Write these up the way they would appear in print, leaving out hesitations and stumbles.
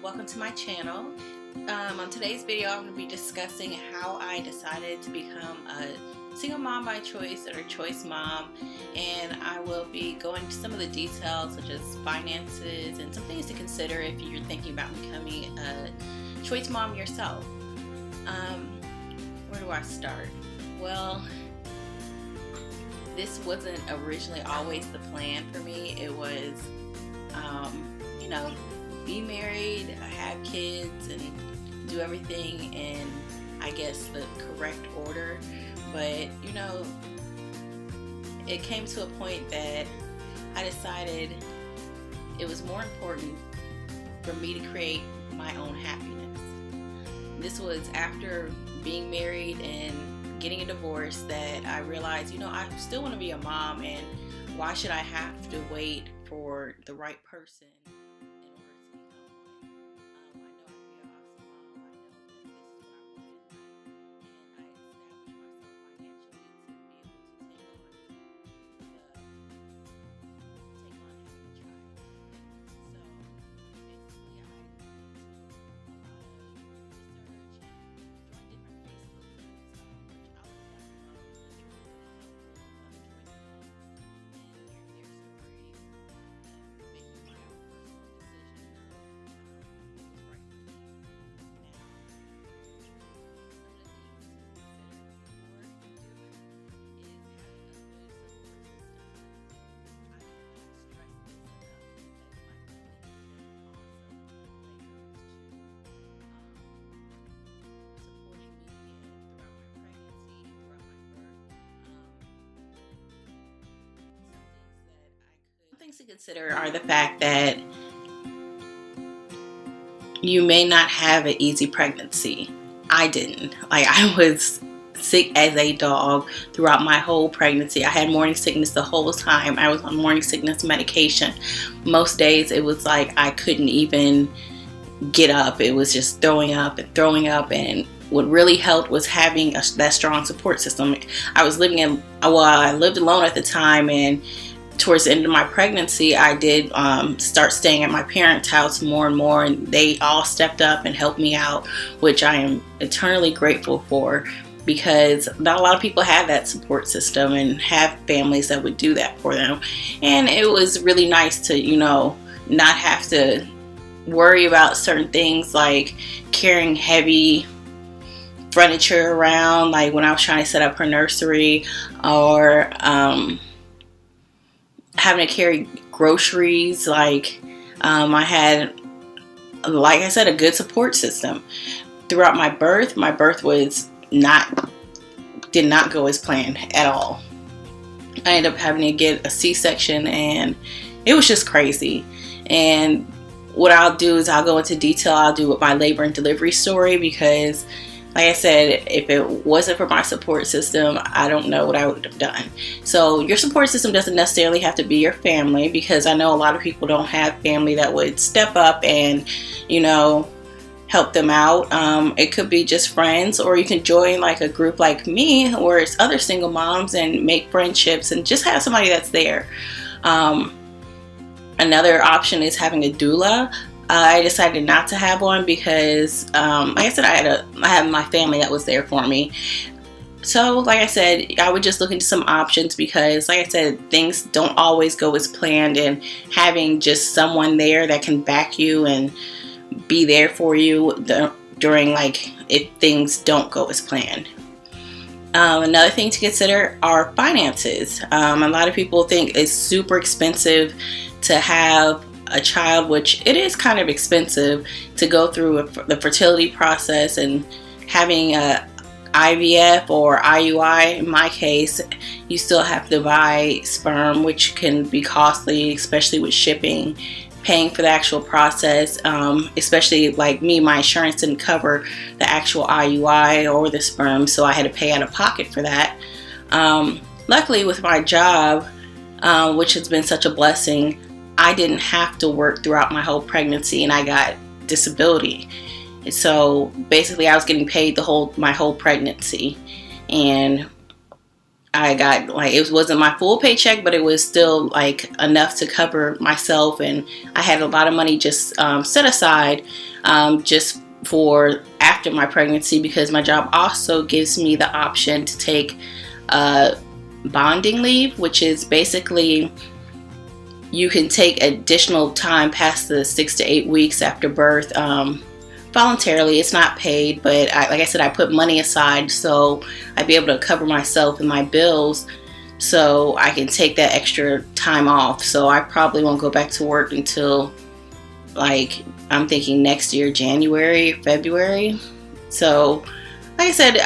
Welcome to my channel. On today's video, I'm going to be discussing how I decided to become a single mom by choice or a choice mom, and I will be going to some of the details such as finances and some things to consider if you're thinking about becoming a choice mom yourself. Where do I start? Well, this wasn't originally always the plan for me. It was, be married, have kids, and do everything in, I guess, the correct order. But, it came to a point that I decided it was more important for me to create my own happiness. This was after being married and getting a divorce that I realized, I still want to be a mom, and why should I have to wait for the right person in order to become one? I know I'd be an awesome mom. I know that this is what I wanted in life, and I established myself financially to be able to take on having a child. So basically, I did a lot of research and joined different Facebook groups, which I was talking about the truth and helpful other choice moms and hearing their stories, making my own personal decision of what was right for me. Now, some of the things to consider before you do it is having a good support system. I cannot stress this enough because my family has been awesome when it comes to supporting me throughout my pregnancy, throughout my birth. Some things to consider are the fact that you may not have an easy pregnancy. I didn't. I was sick as a dog throughout my whole pregnancy. I had morning sickness the whole time. I was on morning sickness medication. Most days it was like I couldn't even get up. It was just throwing up, and what really helped was having that strong support system. I lived alone at the time, and towards the end of my pregnancy, I did start staying at my parents' house more and more, and they all stepped up and helped me out, which I am eternally grateful for, because not a lot of people have that support system and have families that would do that for them. And it was really nice to, not have to worry about certain things like carrying heavy furniture around, like when I was trying to set up her nursery, or having to carry groceries. I had, like I said, a good support system throughout my birth. My birth did not go as planned at all. I ended up having to get a C-section, and it was just crazy. And what I'll do is I'll go into detail. I'll do my labor and delivery story, because like I said, if it wasn't for my support system, I don't know what I would have done. So your support system doesn't necessarily have to be your family, because I know a lot of people don't have family that would step up and, help them out. It could be just friends, or you can join like a group like me where it's other single moms and make friendships and just have somebody that's there. Another option is having a doula. I decided not to have one because, like I said, I had my family that was there for me. So, like I said, I would just look into some options, because, like I said, things don't always go as planned, and having just someone there that can back you and be there for you during, if things don't go as planned. Another thing to consider are finances. A lot of people think it's super expensive to have a child, which it is kind of expensive to go through the fertility process, and having a IVF or IUI. In my case, you still have to buy sperm, which can be costly, especially with shipping, paying for the actual process. Especially like me, my insurance didn't cover the actual IUI or the sperm, so I had to pay out of pocket for that. Luckily, with my job, which has been such a blessing, I didn't have to work throughout my whole pregnancy, and I got disability. So basically I was getting paid my whole pregnancy, and I got, like, it wasn't my full paycheck, but it was still like enough to cover myself, and I had a lot of money just set aside just for after my pregnancy, because my job also gives me the option to take bonding leave, which is basically you can take additional time past the 6 to 8 weeks after birth voluntarily. It's not paid, but like I said, I put money aside so I'd be able to cover myself and my bills, so I can take that extra time off. So I probably won't go back to work until, like, I'm thinking next year, January, February. So like I said,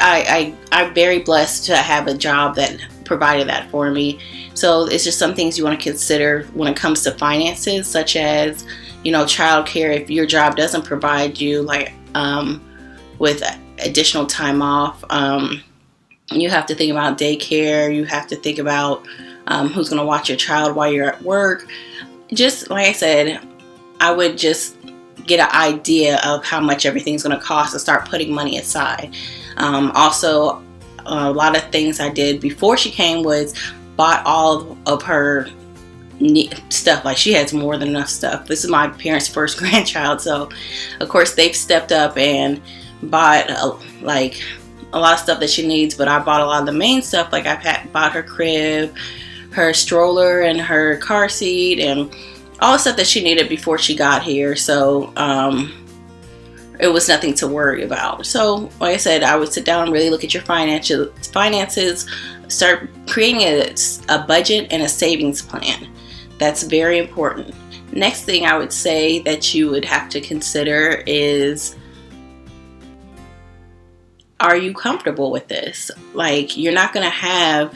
I'm very blessed to have a job that provided that for me. So it's just some things you want to consider when it comes to finances, such as, you know, childcare. If your job doesn't provide you like with additional time off, you have to think about daycare. You have to think about who's going to watch your child while you're at work. Just like I said, I would just get an idea of how much everything's going to cost and start putting money aside. Also, a lot of things I did before she came was bought all of her stuff. Like, she has more than enough stuff. This is my parents' first grandchild, so of course they've stepped up and bought like a lot of stuff that she needs, but I bought a lot of the main stuff. Like, I bought her crib, her stroller, and her car seat, and all the stuff that she needed before she got here. So it was nothing to worry about. So like I said, I would sit down and really look at your finances, start creating a budget and a savings plan. That's very important. Next thing I would say that you would have to consider is, are you comfortable with this? Like, you're not going to have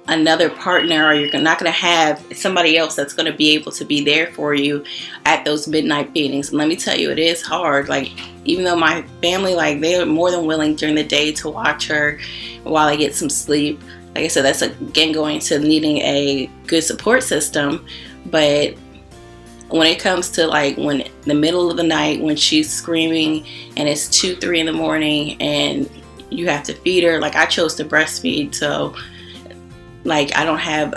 another partner, or you're not going to have somebody else that's going to be able to be there for you at those midnight feedings. And let me tell you, it is hard. Like, even though my family, like, they are more than willing during the day to watch her while I get some sleep. Like I said, that's again going to needing a good support system. But when it comes to, like, when in the middle of the night, when she's screaming and it's 2, 3 in the morning and you have to feed her, like, I chose to breastfeed, so like, I don't have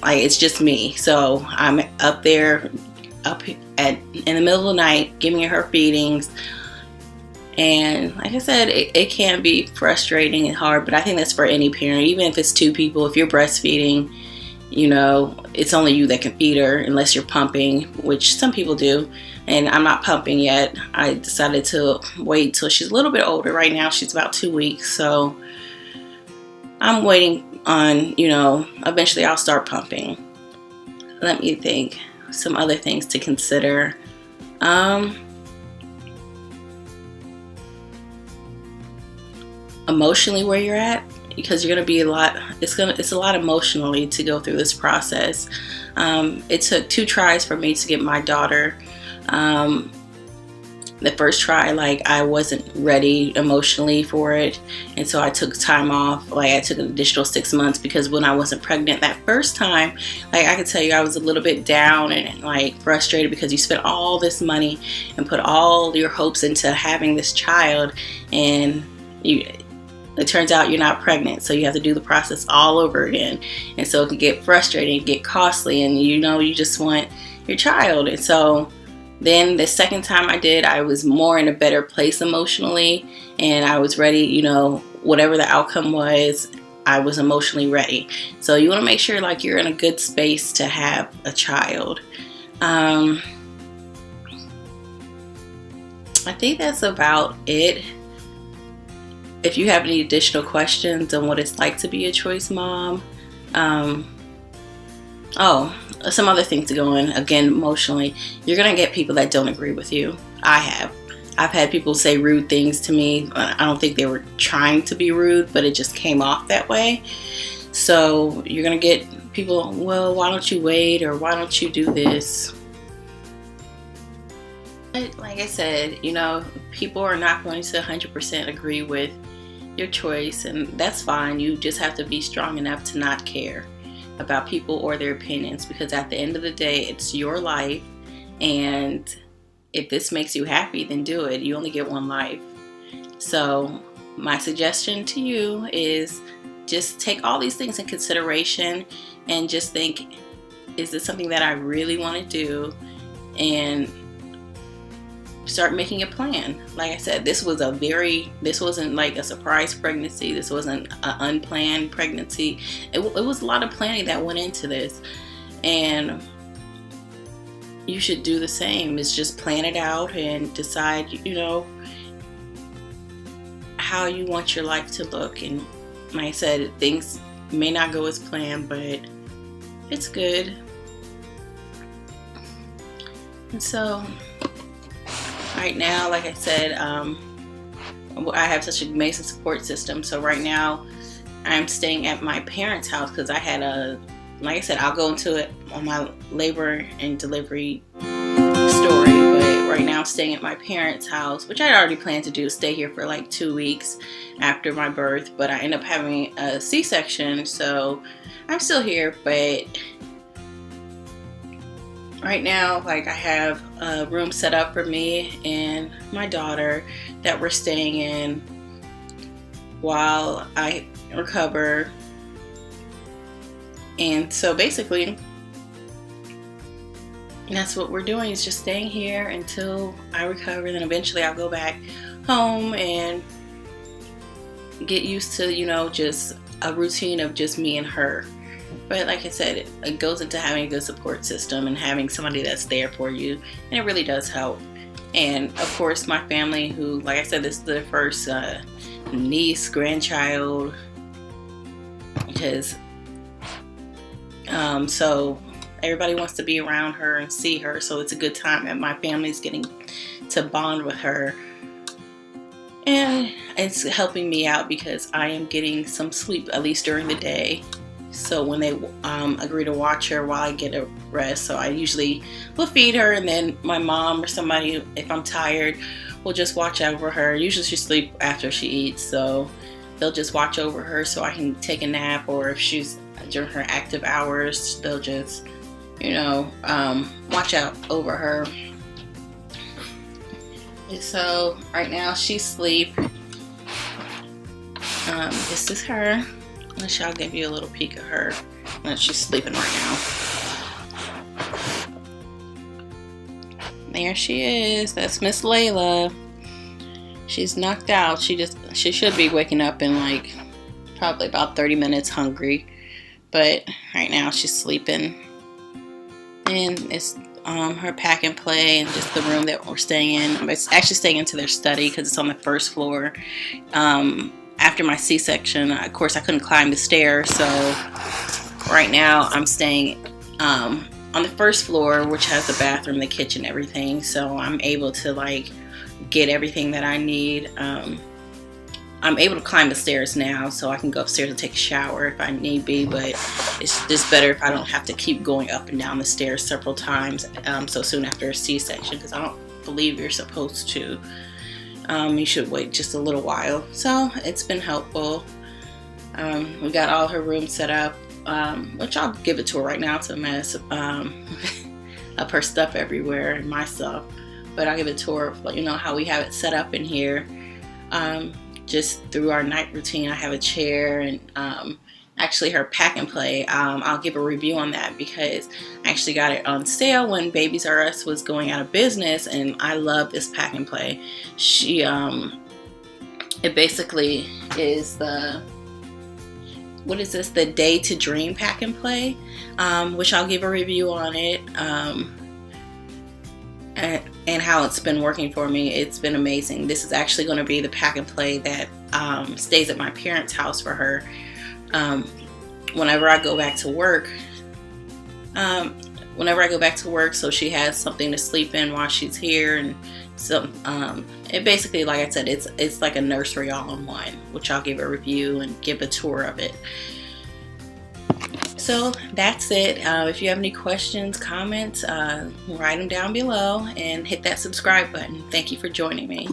it's just me. So I'm up there, in the middle of the night, giving her feedings. And like I said, it can be frustrating and hard, but I think that's for any parent, even if it's 2 people. If you're breastfeeding, you know, it's only you that can feed her unless you're pumping, which some people do. And I'm not pumping yet. I decided to wait till she's a little bit older. Right now, she's about 2 weeks. So I'm waiting on, you know, eventually I'll start pumping. Let me think. Some other things to consider. Emotionally, where you're at, because you're gonna be it's a lot emotionally to go through this process. It took 2 tries for me to get my daughter. The first try, like, I wasn't ready emotionally for it, and so I took time off. Like, I took an additional 6 months, because when I wasn't pregnant that first time, like, I could tell you I was a little bit down and like frustrated, because you spent all this money and put all your hopes into having this child, and it turns out you're not pregnant, so you have to do the process all over again. And so it can get frustrating, get costly, and you know, you just want your child. And so then the second time I did, I was more in a better place emotionally, and I was ready, you know, whatever the outcome was, I was emotionally ready. So you want to make sure, like, you're in a good space to have a child. I think that's about it. If you have any additional questions on what it's like to be a choice mom, some other things to go in, again, emotionally, you're going to get people that don't agree with you. I've had people say rude things to me. I don't think they were trying to be rude, but it just came off that way. So you're going to get people, well, why don't you wait, or why don't you do this? But like I said, you know, people are not going to 100% agree with your choice, and that's fine. You just have to be strong enough to not care about people or their opinions, because at the end of the day, it's your life, and if this makes you happy, then do it. You only get one life. So my suggestion to you is just take all these things in consideration and just think, is this something that I really want to do? And start making a plan. Like I said, this wasn't like a surprise pregnancy. This wasn't an unplanned pregnancy. It was a lot of planning that went into this. And you should do the same. It's just plan it out and decide, how you want your life to look. And like I said, things may not go as planned, but it's good. And so right now, like I said, I have such an amazing support system. So right now I'm staying at my parents' house because I had like I said, I'll go into it on my labor and delivery story, but right now I'm staying at my parents' house, which I had already planned to do, stay here for like 2 weeks after my birth, but I ended up having a C-section, so I'm still here. But right now, like, I have a room set up for me and my daughter that we're staying in while I recover. And so basically, that's what we're doing, is just staying here until I recover. Then eventually I'll go back home and get used to, just a routine of just me and her. But like I said, it goes into having a good support system and having somebody that's there for you. And it really does help. And of course, my family, who, like I said, this is their first niece, grandchild. Because so everybody wants to be around her and see her, so it's a good time that my family's getting to bond with her. And it's helping me out because I am getting some sleep, at least during the day. So when they agree to watch her while I get a rest, so I usually will feed her, and then my mom or somebody, if I'm tired, will just watch over her. Usually she sleeps after she eats, so they'll just watch over her so I can take a nap, or if she's during her active hours, they'll just, watch out over her. And so right now she's asleep. This is her. I'll give you a little peek of her. She's sleeping right now. There she is. That's Miss Layla. She's knocked out. She should be waking up in like probably about 30 minutes hungry. But right now she's sleeping. And it's her pack and play and just the room that we're staying in. I'm actually staying into their study because it's on the first floor. After my C-section, of course, I couldn't climb the stairs. So right now I'm staying on the first floor, which has the bathroom, the kitchen, everything. So I'm able to get everything that I need. I'm able to climb the stairs now, so I can go upstairs and take a shower if I need be, but it's just better if I don't have to keep going up and down the stairs several times so soon after a C-section, because I don't believe you're supposed to. You should wait just a little while. So it's been helpful. We got all her rooms set up, which I'll give it to her right now. It's a mess of her stuff everywhere and my stuff, but I'll give it to her, how we have it set up in here. Just through our night routine, I have a chair and actually her pack and play. I'll give a review on that because I actually got it on sale when Babies R Us was going out of business, and I love this pack and play. It basically is the Day to Dream pack and play, which I'll give a review on it. And how it's been working for me. It's been amazing. This is actually going to be the pack and play that stays at my parents' house for her whenever I go back to work. So she has something to sleep in while she's here. And so it basically, like I said, it's like a nursery all-in-one, which I'll give a review and give a tour of it. So that's it. If you have any questions, comments, write them down below and hit that subscribe button. Thank you for joining me.